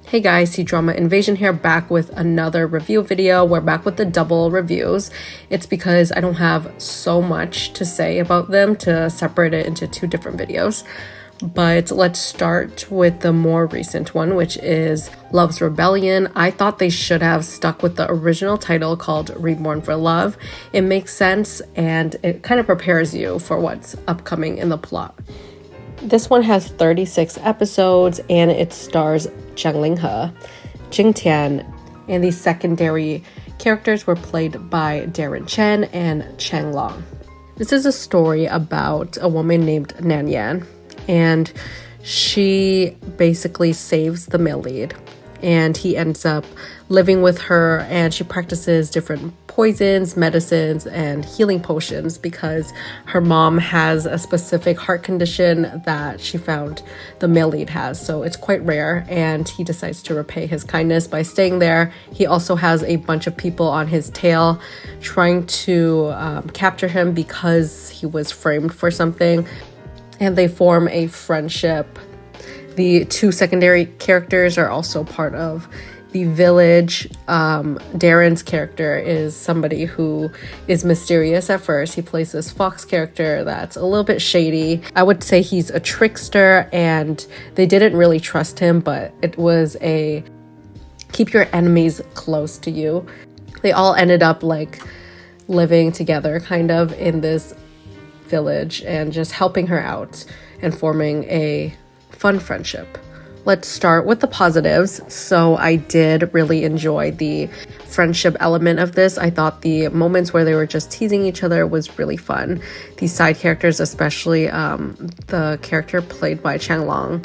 Hey guys, Cdrama Invasion here, back with another review video. We're back with the double reviews. It's because I don't have so much to say about them to separate it into two different videos. But let's start with the more recent one, which is Love's Rebellion. I thought they should have stuck with the original title called Reborn for Love. It makes sense and it kind of prepares you for what's upcoming in the plot. This one has 36 episodes and it stars Zhang Jing Tian, and the secondary characters were played by Darren Chen and Cheng Long. This is a story about a woman named Nan Yan, and she basically saves the male lead, and he ends up living with her, and she practices different poisons, medicines, and healing potions because her mom has a specific heart condition that she found the male lead has. So it's quite rare, and he decides to repay his kindness by staying there. He also has a bunch of people on his tail trying to capture him because he was framed for something, and they form a friendship. The two secondary characters are also part of the village. Darren's character is somebody who is mysterious at first. He plays this Fox character that's a little bit shady. I would say he's a trickster, and they didn't really trust him, but it was a keep your enemies close to you. They all ended up like living together kind of in this village and just helping her out and forming a fun friendship. Let's start with the positives. So I did really enjoy the friendship element of this. I thought the moments where they were just teasing each other was really fun. These side characters, especially the character played by Cheng Long,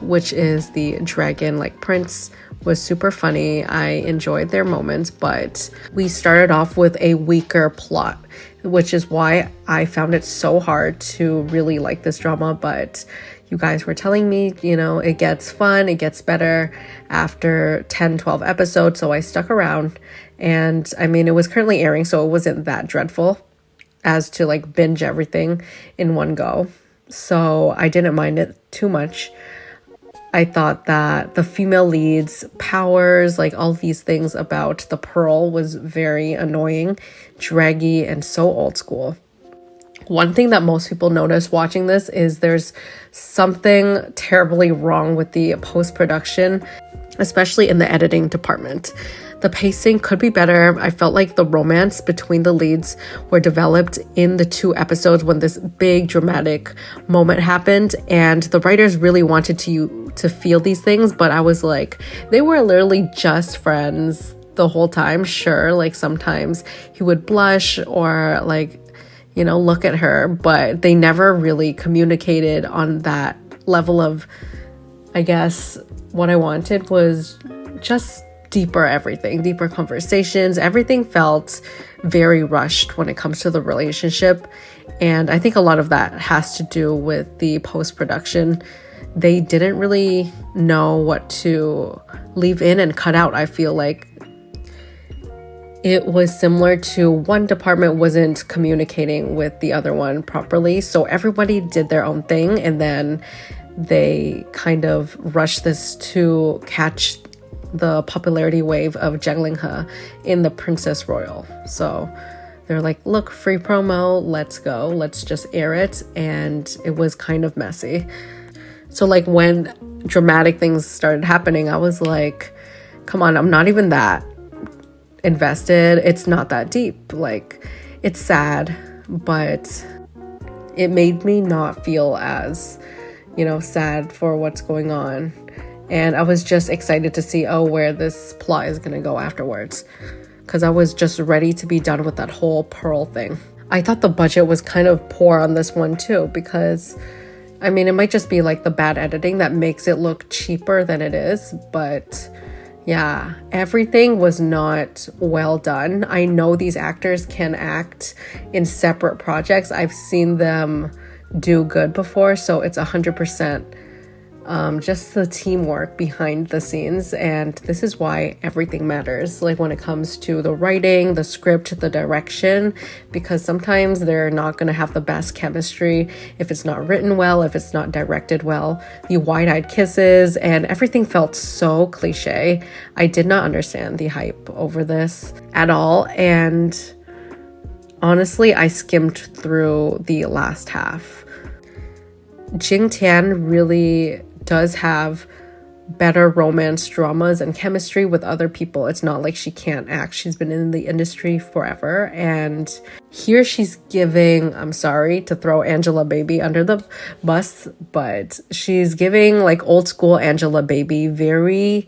which is the dragon prince, was super funny. I enjoyed their moments, but we started off with a weaker plot, which is why I found it so hard to really like this drama. But you guys were telling me, it gets fun, it gets better after 10, 12 episodes. So I stuck around, and I mean, it was currently airing, so it wasn't that dreadful as to binge everything in one go. So I didn't mind it too much. I thought that the female lead's powers, all these things about the Pearl, was very annoying, draggy, and so old school. One thing that most people notice watching this is there's something terribly wrong with the post-production, especially in the editing department. The pacing could be better. I felt like the romance between the leads were developed in the two episodes when this big dramatic moment happened, and the writers really wanted to feel these things, but I was like, they were literally just friends the whole time. Sure, sometimes he would blush or look at her, but they never really communicated on that level of, I guess, what I wanted was just deeper conversations. Everything felt very rushed when it comes to the relationship, and I think a lot of that has to do with the post-production. They didn't really know what to leave in and cut out. I feel like it was similar to one department wasn't communicating with the other one properly, so everybody did their own thing, and then they kind of rushed this to catch the popularity wave of Zhang Linghe in the Princess Royal. So they're like, look, free promo, let's go, let's just air it, and it was kind of messy. So when dramatic things started happening, I was like, come on, I'm not even that invested. It's not that deep. It's sad, but it made me not feel as sad for what's going on, and I was just excited to see where this plot is gonna go afterwards, because I was just ready to be done with that whole Pearl thing. I thought the budget was kind of poor on this one too, because I mean, it might just be the bad editing that makes it look cheaper than it is, but yeah, everything was not well done. I know these actors can act in separate projects. I've seen them do good before, so it's 100% just the teamwork behind the scenes. And this is why everything matters, like when it comes to the writing, the script, the direction, because sometimes they're not going to have the best chemistry if it's not written well, if it's not directed well. The wide-eyed kisses and everything felt so cliche. I did not understand the hype over this at all. And honestly, I skimmed through the last half. Jing Tian really does have better romance dramas and chemistry with other people. It's not like she can't act. She's been in the industry forever. And here she's giving, I'm sorry to throw Angelababy under the bus, but she's giving like old school Angelababy, very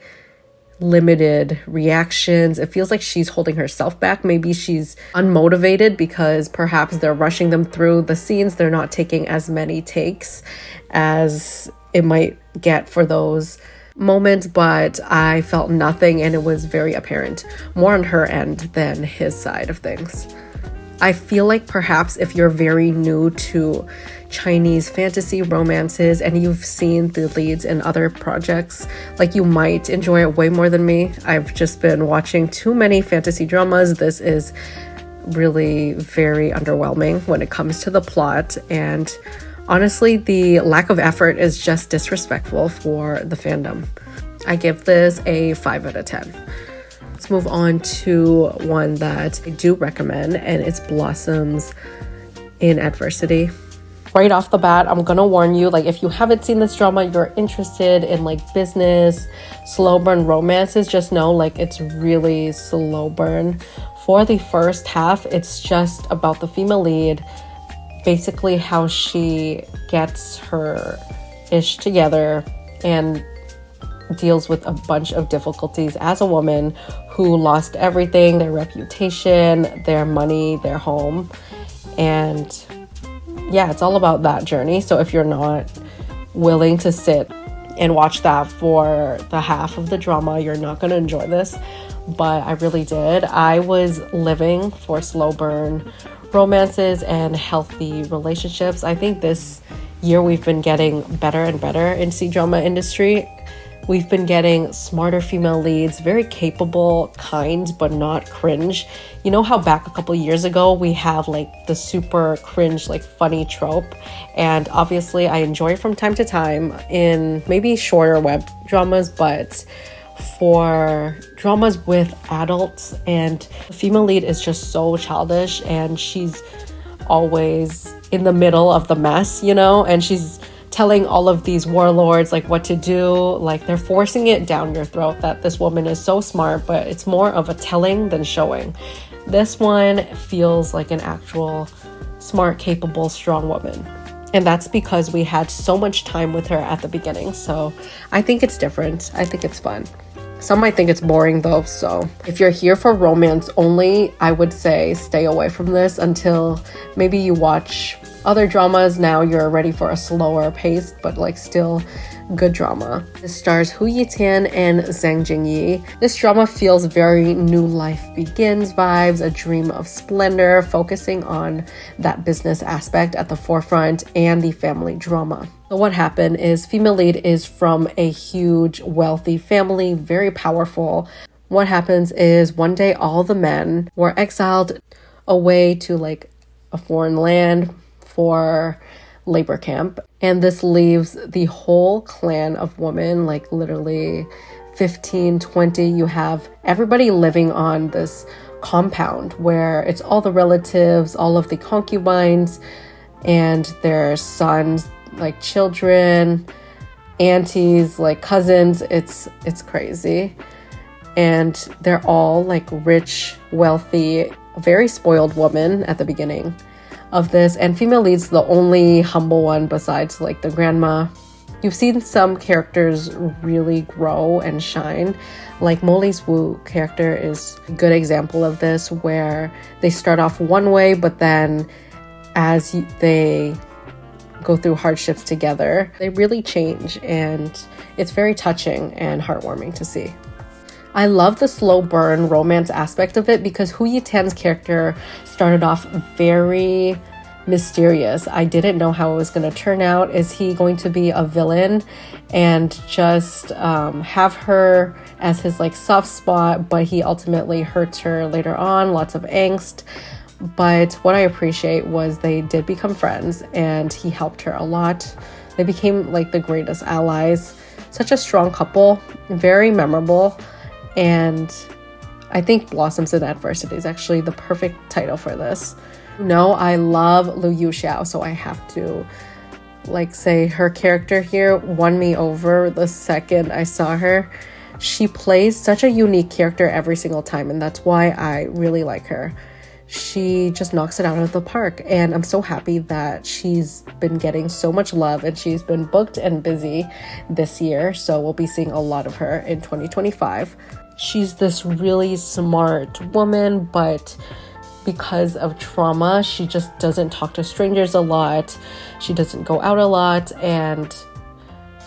limited reactions. It feels like she's holding herself back. Maybe she's unmotivated because perhaps they're rushing them through the scenes. They're not taking as many takes as it might get for those moments, but I felt nothing, and it was very apparent, more on her end than his side of things. I feel like perhaps if you're very new to Chinese fantasy romances and you've seen the leads in other projects, like you might enjoy it way more than me. I've just been watching too many fantasy dramas. This is really very underwhelming when it comes to the plot, and honestly, the lack of effort is just disrespectful for the fandom. I give this a 5 out of 10. Let's move on to one that I do recommend, and it's Blossoms in Adversity. Right off the bat, I'm gonna warn you, like if you haven't seen this drama, you're interested in like business, slow burn romances, just know like it's really slow burn. For the first half, it's just about the female lead, basically how she gets her ish together and deals with a bunch of difficulties as a woman who lost everything, their reputation, their money, their home. And yeah, it's all about that journey. So if you're not willing to sit and watch that for the half of the drama, you're not going to enjoy this. But I really did. I was living for slow burn romances and healthy relationships. I think this year we've been getting better and better in Cdrama industry. We've been getting smarter female leads, very capable, kind, but not cringe. You know how back a couple years ago we have like the super cringe, like funny trope, and obviously I enjoy it from time to time in maybe shorter web dramas, but for dramas with adults and the female lead is just so childish, and she's always in the middle of the mess, you know, and she's telling all of these warlords like what to do, like they're forcing it down your throat that this woman is so smart, but it's more of a telling than showing. This one feels like an actual smart, capable, strong woman. And that's because we had so much time with her at the beginning. So I think it's different. I think it's fun. Some might think it's boring though, so if you're here for romance only, I would say stay away from this until maybe you watch other dramas. Now you're ready for a slower pace, but like still good drama. This stars Hu Yitian and Zhang Jingyi. This drama feels very New Life Begins vibes, a dream of splendor, focusing on that business aspect at the forefront and the family drama. So what happened is female lead is from a huge wealthy family, very powerful. What happens is one day all the men were exiled away to like a foreign land for labor camp, and this leaves the whole clan of women, like literally 15, 20. You have everybody living on this compound where it's all the relatives, all of the concubines and their sons, like children, aunties, like cousins. It's crazy, and they're all like rich, wealthy, very spoiled women at the beginning of this, and female lead's the only humble one besides like the grandma. You've seen some characters really grow and shine, like Molly's Wu character is a good example of this, where they start off one way, but then as they go through hardships together, they really change, and it's very touching and heartwarming to see. I love the slow burn romance aspect of it because Hu Yitian's character started off very mysterious. I didn't know how it was going to turn out. Is he going to be a villain and just have her as his like soft spot, but he ultimately hurts her later on, lots of angst. But what I appreciate was they did become friends and he helped her a lot. They became like the greatest allies. Such a strong couple, very memorable, and I think Blossoms in Adversity is actually the perfect title for this. No, I love Liu Yuxiao, so I have to like say her character here won me over the second I saw her. She plays such a unique character every single time, and that's why I really like her. She just knocks it out of the park, and I'm so happy that she's been getting so much love and she's been booked and busy this year, so we'll be seeing a lot of her in 2025. She's this really smart woman, but because of trauma, she just doesn't talk to strangers a lot, she doesn't go out a lot, and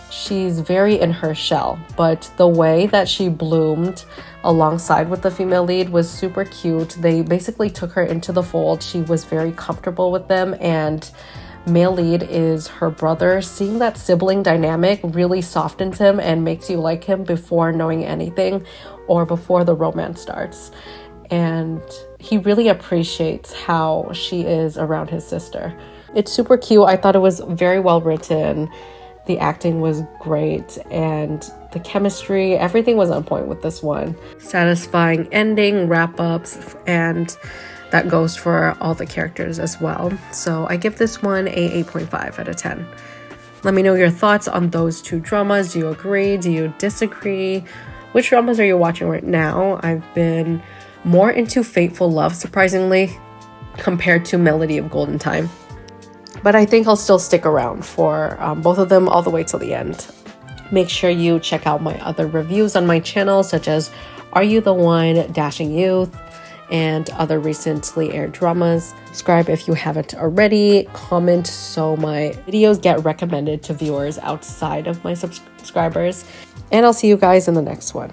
she's very in her shell. But the way that she bloomed alongside with the female lead was super cute. They basically took her into the fold. She was very comfortable with them, and male lead is her brother. Seeing that sibling dynamic really softens him and makes you like him before knowing anything or before the romance starts. And he really appreciates how she is around his sister. It's super cute. I thought it was very well written. The acting was great, and the chemistry, everything was on point with this one. Satisfying ending, wrap-ups, and that goes for all the characters as well. So I give this one a 8.5 out of 10. Let me know your thoughts on those two dramas. Do you agree? Do you disagree? Which dramas are you watching right now? I've been more into Fateful Love, surprisingly, compared to Melody of Golden Time. But I think I'll still stick around for both of them all the way till the end. Make sure you check out my other reviews on my channel, such as Are You the One, Dashing Youth, and other recently aired dramas. Subscribe if you haven't already. Comment so my videos get recommended to viewers outside of my subscribers. And I'll see you guys in the next one.